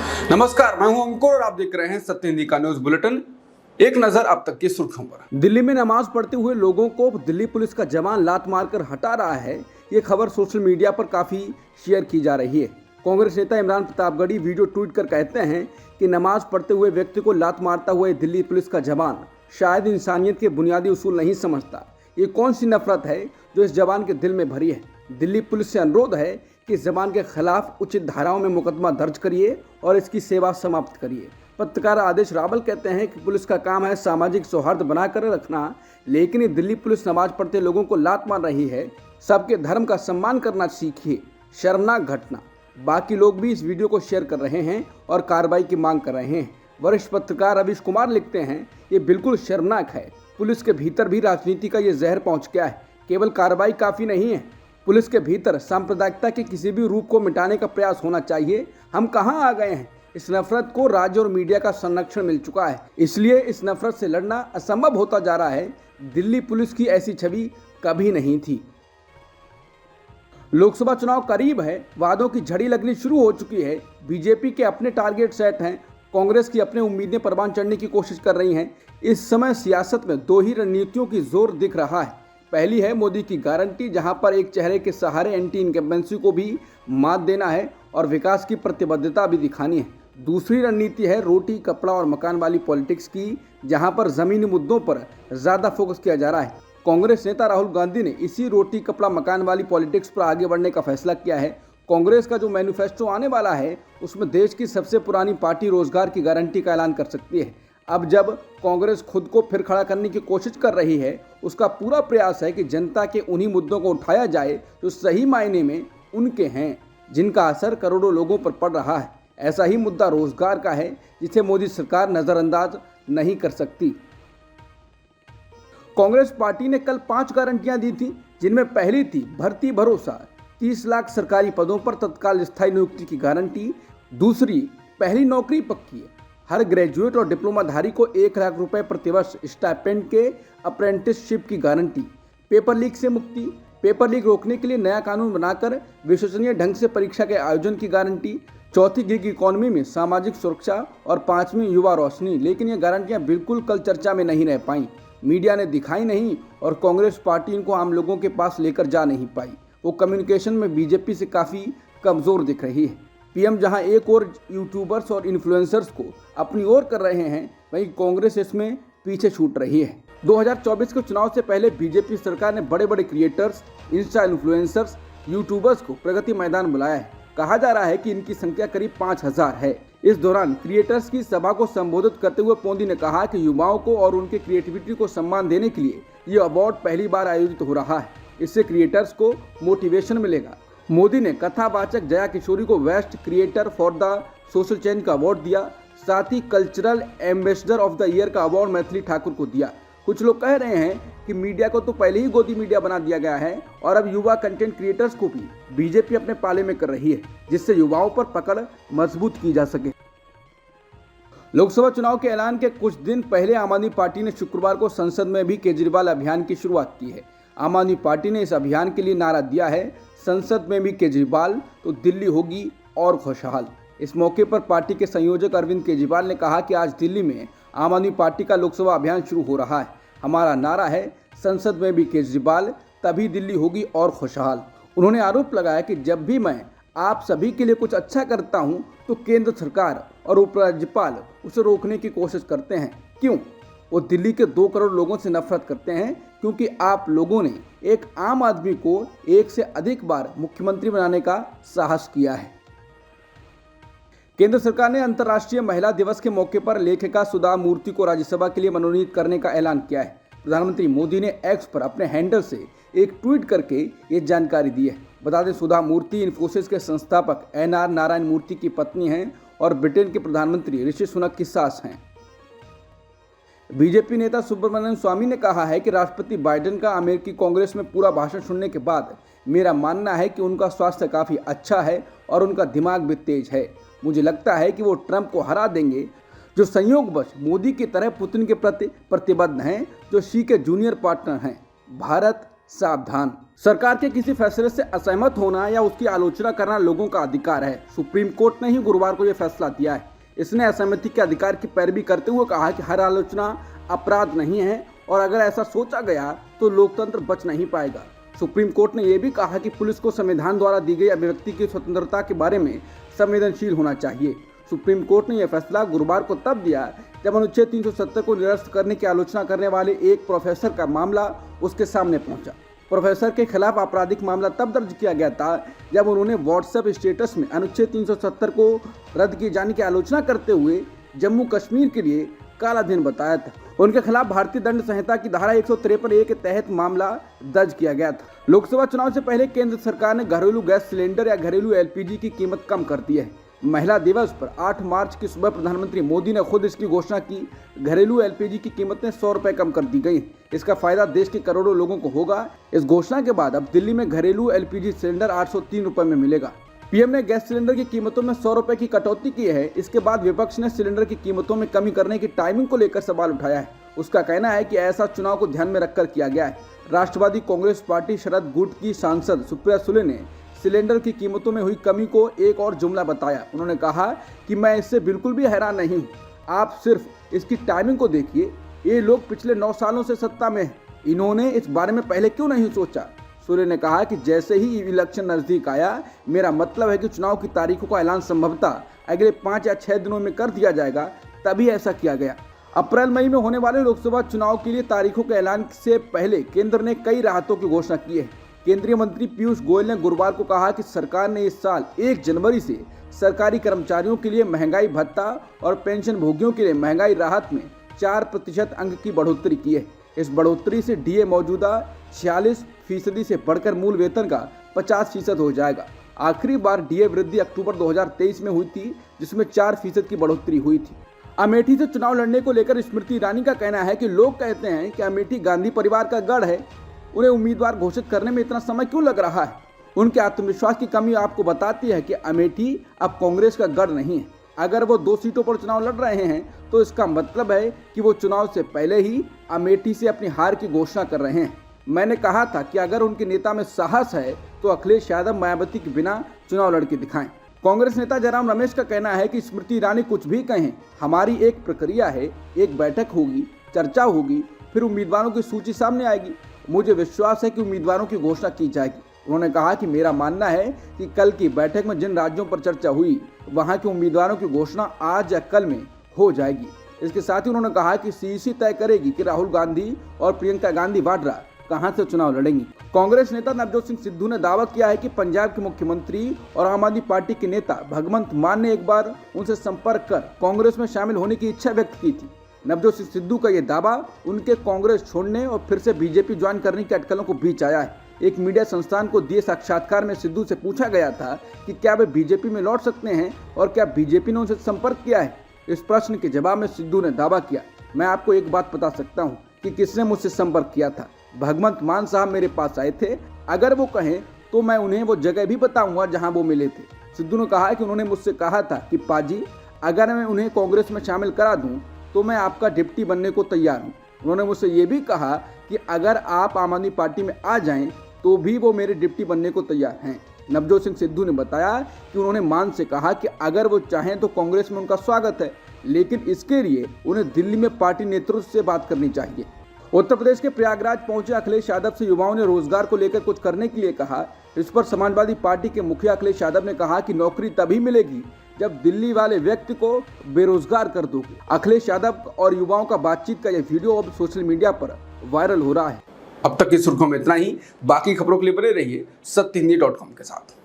नमस्कार, मैं हूं अंकुर और आप देख रहे हैं सत्य हिंदी का न्यूज बुलेटिन। एक नजर अब तक की सुर्खियों पर। दिल्ली में नमाज पढ़ते हुए लोगों को दिल्ली पुलिस का जवान लात मारकर हटा रहा है। ये खबर सोशल मीडिया पर काफी शेयर की जा रही है। कांग्रेस नेता इमरान प्रतापगढ़ी वीडियो ट्वीट कर कहते हैं कि नमाज पढ़ते हुए व्यक्ति को लात मारता हुआ दिल्ली पुलिस का जवान शायद इंसानियत के बुनियादी उसूल नहीं समझता। ये कौन सी नफरत है जो इस जवान के दिल में भरी है। दिल्ली पुलिस से अनुरोध है कि इस जवान के खिलाफ उचित धाराओं में मुकदमा दर्ज करिए और इसकी सेवा समाप्त करिए। पत्रकार आदेश रावल कहते हैं कि पुलिस का काम है सामाजिक सौहार्द बनाकर रखना, लेकिन ये दिल्ली पुलिस नमाज पढ़ते लोगों को लात मार रही है। सबके धर्म का सम्मान करना सीखिए। शर्मनाक घटना। बाकी लोग भी इस वीडियो को शेयर कर रहे हैं और कार्रवाई की मांग कर रहे हैं। वरिष्ठ पत्रकार रवीश कुमार लिखते हैं, ये बिल्कुल शर्मनाक है। पुलिस के भीतर भी राजनीति का ये जहर पहुंच गया है। केवल कार्रवाई काफ़ी नहीं है, पुलिस के भीतर सांप्रदायिकता के किसी भी रूप को मिटाने का प्रयास होना चाहिए। हम कहां आ गए हैं। इस नफरत को राज्य और मीडिया का संरक्षण मिल चुका है, इसलिए इस नफरत से लड़ना असंभव होता जा रहा है। दिल्ली पुलिस की ऐसी छवि कभी नहीं थी। लोकसभा चुनाव करीब है, वादों की झड़ी लगनी शुरू हो चुकी है। बीजेपी के अपने टारगेट सेट हैं, कांग्रेस की अपनी उम्मीदें परवान चढ़ने की कोशिश कर रही हैं। इस समय सियासत में दो ही रणनीतियों की जोर दिख रहा है। पहली है मोदी की गारंटी, जहां पर एक चेहरे के सहारे एंटी इनकम्बेंसी को भी मात देना है और विकास की प्रतिबद्धता भी दिखानी है। दूसरी रणनीति है रोटी कपड़ा और मकान वाली पॉलिटिक्स की, जहां पर जमीनी मुद्दों पर ज़्यादा फोकस किया जा रहा है। कांग्रेस नेता राहुल गांधी ने इसी रोटी कपड़ा मकान वाली पॉलिटिक्स पर आगे बढ़ने का फैसला किया है। कांग्रेस का जो मैनिफेस्टो आने वाला है, उसमें देश की सबसे पुरानी पार्टी रोजगार की गारंटी का ऐलान कर सकती है। अब जब कांग्रेस खुद को फिर खड़ा करने की कोशिश कर रही है, उसका पूरा प्रयास है कि जनता के उन्हीं मुद्दों को उठाया जाए जो सही मायने में उनके हैं, जिनका असर करोड़ों लोगों पर पड़ रहा है। ऐसा ही मुद्दा रोजगार का है, जिसे मोदी सरकार नज़रअंदाज नहीं कर सकती। कांग्रेस पार्टी ने कल 5 गारंटियां दी थी, जिनमें पहली थी भर्ती भरोसा, 30 लाख सरकारी पदों पर तत्काल स्थायी नियुक्ति की गारंटी। दूसरी, पहली नौकरी पक्की है, हर ग्रेजुएट और डिप्लोमाधारी को 1 लाख रुपए प्रतिवर्ष स्टाइपेंड के अप्रेंटिसशिप की गारंटी। पेपर लीक से मुक्ति, पेपर लीक रोकने के लिए नया कानून बनाकर विश्वसनीय ढंग से परीक्षा के आयोजन की गारंटी। चौथी, गिग इकोनॉमी में सामाजिक सुरक्षा और 5वीं, युवा रोशनी। लेकिन ये गारंटियां बिल्कुल कल चर्चा में नहीं रह पाई, मीडिया ने दिखाई नहीं और कांग्रेस पार्टी इनको आम लोगों के पास लेकर जा नहीं पाई। वो कम्युनिकेशन में बीजेपी से काफ़ी कमज़ोर दिख रही है। पीएम जहां एक और यूट्यूबर्स और इन्फ्लुएंसर्स को अपनी ओर कर रहे हैं, वहीं कांग्रेस इसमें पीछे छूट रही है। 2024 के चुनाव से पहले बीजेपी सरकार ने बड़े बड़े क्रिएटर्स, इंस्टा इन्फ्लुएंसर्स, यूट्यूबर्स को प्रगति मैदान बुलाया है। कहा जा रहा है कि इनकी संख्या करीब 5000 है। इस दौरान क्रिएटर्स की सभा को संबोधित करते हुए मोदी ने कहा कि युवाओं को और उनके क्रिएटिविटी को सम्मान देने के लिए ये अवार्ड पहली बार आयोजित हो रहा है। इससे क्रिएटर्स को मोटिवेशन मिलेगा। मोदी ने कथावाचक जया किशोरी को best creator for the social change का अवार्ड दिया। साथ ही cultural ambassador of the year का अवार्ड मैथिली ठाकुर को दिया। कुछ लोग कह रहे हैं कि मीडिया को तो पहले ही गोदी मीडिया बना दिया गया है और अब युवा कंटेंट क्रिएटर्स को भी बीजेपी अपने पाले में कर रही है, जिससे युवाओं पर पकड़ मजबूत की जा सके। लोकसभा चुनाव के ऐलान के कुछ दिन पहले आम आदमी पार्टी ने शुक्रवार को संसद में भी केजरीवाल अभियान की शुरुआत की है। आम आदमी पार्टी ने इस अभियान के लिए नारा दिया है, संसद में भी केजरीवाल तो दिल्ली होगी और खुशहाल। इस मौके पर पार्टी के संयोजक अरविंद केजरीवाल ने कहा कि आज दिल्ली में आम आदमी पार्टी का लोकसभा अभियान शुरू हो रहा है। हमारा नारा है, संसद में भी केजरीवाल तभी दिल्ली होगी और खुशहाल। उन्होंने आरोप लगाया कि जब भी मैं आप सभी के लिए कुछ अच्छा करता हूं, तो केंद्र सरकार और उपराज्यपाल उसे रोकने की कोशिश करते हैं। क्यों? वो दिल्ली के 2 करोड़ लोगों से नफरत करते हैं, क्योंकि आप लोगों ने एक आम आदमी को 1 से अधिक बार मुख्यमंत्री बनाने का साहस किया है। केंद्र सरकार ने अंतर्राष्ट्रीय महिला दिवस के मौके पर लेखिका सुधा मूर्ति को राज्यसभा के लिए मनोनीत करने का ऐलान किया है। प्रधानमंत्री मोदी ने एक्स पर अपने हैंडल से एक ट्वीट करके ये जानकारी दी है। बता दें, सुधा मूर्ति इन्फोसिस के संस्थापक एनआर नारायण मूर्ति की पत्नी हैं और ब्रिटेन के प्रधानमंत्री ऋषि सुनक की सास हैं। बीजेपी नेता सुब्रमण्यम स्वामी ने कहा है कि राष्ट्रपति बाइडेन का अमेरिकी कांग्रेस में पूरा भाषण सुनने के बाद मेरा मानना है कि उनका स्वास्थ्य काफ़ी अच्छा है और उनका दिमाग भी तेज है। मुझे लगता है कि वो ट्रंप को हरा देंगे, जो संयोगवश मोदी की तरह पुतिन के प्रति प्रतिबद्ध हैं, जो शी के जूनियर पार्टनर हैं। भारत सावधान। सरकार के किसी फैसले से असहमत होना या उसकी आलोचना करना लोगों का अधिकार है। सुप्रीम कोर्ट ने ही गुरुवार को यह फैसला दिया है। इसने असहमति के अधिकार की पैरवी करते हुए कहा कि हर आलोचना अपराध नहीं है और अगर ऐसा सोचा गया तो लोकतंत्र बच नहीं पाएगा। सुप्रीम कोर्ट ने यह भी कहा कि पुलिस को संविधान द्वारा दी गई अभिव्यक्ति की स्वतंत्रता के बारे में संवेदनशील होना चाहिए। सुप्रीम कोर्ट ने यह फैसला गुरुवार को तब दिया जब अनुच्छेद 370 को निरस्त करने की आलोचना करने वाले एक प्रोफेसर का मामला उसके सामने पहुंचा। प्रोफेसर के खिलाफ आपराधिक मामला तब दर्ज किया गया था जब उन्होंने व्हाट्सएप स्टेटस में अनुच्छेद 370 को रद्द किए जाने की आलोचना करते हुए जम्मू कश्मीर के लिए काला दिन बताया था। उनके खिलाफ भारतीय दंड संहिता की धारा 153A के तहत मामला दर्ज किया गया था। लोकसभा चुनाव से पहले केंद्र सरकार ने घरेलू गैस सिलेंडर या घरेलू LPG की कीमत कम कर दी है। महिला दिवस पर 8 मार्च की सुबह प्रधानमंत्री मोदी ने खुद इसकी घोषणा की। घरेलू LPG की कीमतें 100 रुपए कम कर दी गई। इसका फायदा देश के करोड़ों लोगों को होगा। इस घोषणा के बाद अब दिल्ली में घरेलू LPG सिलेंडर 803 रुपए में मिलेगा। पीएम ने गैस सिलेंडर की कीमतों में 100 रुपए की कटौती की है। इसके बाद विपक्ष ने सिलेंडर की कीमतों में कमी करने की टाइमिंग को लेकर सवाल उठाया है। उसका कहना है कि ऐसा चुनाव को ध्यान में रखकर किया गया है। राष्ट्रवादी कांग्रेस पार्टी शरद गुट की सांसद सुप्रिया सुले ने सिलेंडर की कीमतों में हुई कमी को एक और जुमला बताया। उन्होंने कहा कि मैं इससे बिल्कुल भी हैरान नहीं हूँ, आप सिर्फ इसकी टाइमिंग को देखिए। ये लोग पिछले 9 सालों से सत्ता में हैं, इन्होंने इस बारे में पहले क्यों नहीं सोचा। सूर्य ने कहा कि जैसे ही इलेक्शन नजदीक आया, मेरा मतलब है कि चुनाव की तारीखों का ऐलान संभवतः अगले 5 या 6 दिनों में कर दिया जाएगा, तभी ऐसा किया गया। अप्रैल मई में होने वाले लोकसभा चुनाव के लिए तारीखों के ऐलान से पहले केंद्र ने कई राहतों की घोषणा की है। केंद्रीय मंत्री पीयूष गोयल ने गुरुवार को कहा कि सरकार ने इस साल 1 जनवरी से सरकारी कर्मचारियोयों के लिए महंगाई भत्ता और पेंशन भोगियों के लिए महंगाई राहत में 4% अंक की बढ़ोतरी की है। इस बढ़ोतरी से डीए मौजूदा 46% से बढ़कर मूल वेतन का 50% हो जाएगा। आखिरी बार डीए वृद्धि अक्टूबर 2023 में हुई थी, जिसमें 4% की बढ़ोतरी हुई थी। अमेठी से चुनाव लड़ने को लेकर स्मृति ईरानी का कहना है कि लोग कहते हैं कि अमेठी गांधी परिवार का गढ़ है, उन्हें उम्मीदवार घोषित करने में इतना समय क्यों लग रहा है। उनके आत्मविश्वास की कमी आपको बताती है कि अमेठी अब कांग्रेस का गढ़ नहीं है। अगर वो 2 सीटों पर चुनाव लड़ रहे हैं तो इसका मतलब है कि वो चुनाव से पहले ही अमेठी से अपनी हार की घोषणा कर रहे हैं। मैंने कहा था कि अगर उनके नेता में साहस है तो अखिलेश यादव मायावती के बिना चुनाव लड़के दिखाएं। कांग्रेस नेता जयराम रमेश का कहना है कि स्मृति ईरानी कुछ भी कहें, हमारी एक प्रक्रिया है, एक बैठक होगी, चर्चा होगी, फिर उम्मीदवारों की सूची सामने आएगी। मुझे विश्वास है कि उम्मीदवारों की घोषणा की जाएगी। उन्होंने कहा कि मेरा मानना है कि कल की बैठक में जिन राज्यों पर चर्चा हुई, वहां के उम्मीदवारों की घोषणा आज या कल में हो जाएगी। इसके साथ ही उन्होंने कहा कि CEC तय करेगी कि राहुल गांधी और प्रियंका गांधी वाड्रा कहां से चुनाव लड़ेंगी। कांग्रेस नेता नवजोत सिंह सिद्धू ने दावा किया है कि पंजाब के मुख्यमंत्री और आम आदमी पार्टी के नेता भगवंत मान ने एक बार उनसे संपर्क कर कांग्रेस में शामिल होने की इच्छा व्यक्त की थी। नवजोत सिंह सिद्धू का यह दावा उनके कांग्रेस छोड़ने और फिर से बीजेपी ज्वाइन करने की अटकलों को बीच आया है। एक मीडिया संस्थान को दिए साक्षात्कार में सिद्धू से पूछा गया था कि क्या वे बीजेपी में लौट सकते हैं और क्या बीजेपी ने उनसे संपर्क किया है। इस प्रश्न के जवाब में सिद्धू ने दावा किया, मैं आपको एक बात बता सकता हूँ कि किसने मुझसे संपर्क किया था। भगवंत मान साहब मेरे पास आए थे, अगर वो कहें तो मैं उन्हें वो जगह भी बताऊंगा जहां वो मिले थे। सिद्धू ने कहा कि उन्होंने मुझसे कहा था कि पाजी, अगर मैं उन्हें कांग्रेस में शामिल करा दूं तो मैं आपका डिप्टी बनने को तैयार हूं। उन्होंने मुझसे ये भी कहा कि अगर आप आम आदमी पार्टी में आ जाएं तो भी वो मेरे डिप्टी बनने को तैयार हैं। नवजोत सिंह सिद्धू ने बताया कि उन्होंने मान से कहा कि अगर वो चाहें तो कांग्रेस में उनका स्वागत है, लेकिन इसके लिए उन्हें दिल्ली में पार्टी नेतृत्व से बात करनी चाहिए। उत्तर प्रदेश के प्रयागराज पहुंचे अखिलेश यादव से युवाओं ने रोजगार को लेकर कुछ करने के लिए कहा। इस पर समाजवादी पार्टी के मुखिया अखिलेश यादव ने कहा कि नौकरी तभी मिलेगी जब दिल्ली वाले व्यक्ति को बेरोजगार कर दोगे। अखिलेश यादव और युवाओं का बातचीत का यह वीडियो अब सोशल मीडिया पर वायरल हो रहा है। अब तक की सुर्खियों में इतना ही। बाकी खबरों के लिए बने रहिए सत्यहिंदी.com के साथ।